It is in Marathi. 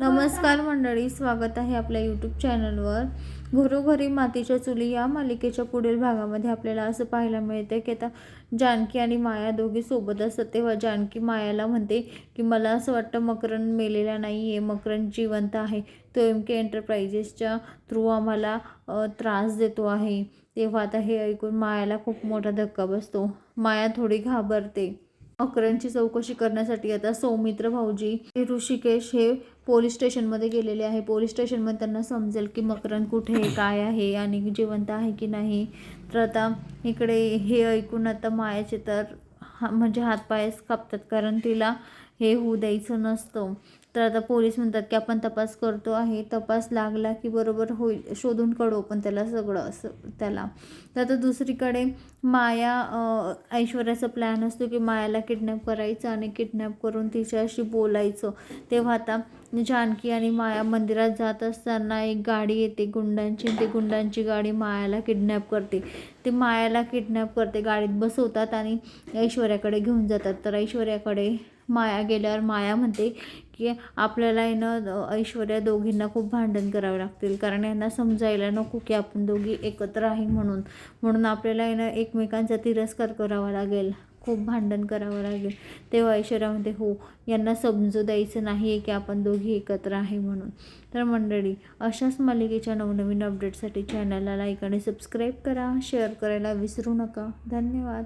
नमस्कार मंडळी, स्वागत आहे आपल्या यूट्यूब चॅनलवर. घरोघरी मातीच्या चुली या मालिकेच्या पुढील भागामध्ये आपल्याला असं पाहायला मिळते की आता जानकी आणि माया दोघी सोबत असतात. तेव्हा जानकी मायाला म्हणते की मला असं वाटतं मकरंद मेलेला नाही आहे, मकरंद जिवंत आहे. तो MK एंटरप्राइजेसच्या थ्रू आम्हाला त्रास देतो आहे. तेव्हा आता हे ऐकून मायाला खूप मोठा धक्का बसतो. माया थोडी घाबरते. मकरंदची चौकशी करण्यासाठी आता सौमित्र भाऊजी ऋषिकेश हे पोलीस स्टेशनमध्ये गेलेले आहे. पोलीस स्टेशनमध्ये त्यांना समजेल की मकरंद कुठे आहे, काय आहे आणि जिवंत आहे की नाही. तर आता इकडे हे ऐकून आता मायाचे तर म्हणजे हातपायच कापतात, कारण तिला हे होऊ द्यायचं नसतं. तर आता पोलीस म्हणतात की आपण तपास करतो आहे, तपास लागला की बरोबर होईल, शोधून काढू पण त्याला सगळं असं त्याला. तर आता दुसरीकडे माया ऐश्वर्याचा प्लॅन असतो की मायाला किडनॅप करायचं आणि किडनॅप करून तिच्याशी बोलायचं. तेव्हा आता जानकी आणि माया मंदिरात जात असताना एक गाडी येते गुंडांची. ते गुंडांची गाडी मायाला किडनॅप करते. ते मायाला किडनॅप करते, गाडीत बसवतात आणि ऐश्वर्याकडे घेऊन जातात. तर ऐश्वर्याकडे माया गेल्यावर माया म्हणते की आपल्याला ऐश्वर्या दोघींना खूप भांडण करावे लागतील, कारण यांना समजायला नको की आपण दोघी एकत्र आहे म्हणून आपल्याला एकमेकांचा तिरस्कार करावा लागेल, खूप भांडण करावं लागेल. तेव्हा ऐश्वर्यामध्ये हो, यांना समजू द्यायचं नाही आहे की आपण दोघी एकत्र आहे म्हणून. तर मंडळी, अशाच मालिकेच्या नवनवीन अपडेटसाठी चॅनलला लाईक आणि सबस्क्राईब करा, शेअर करायला विसरू नका. धन्यवाद.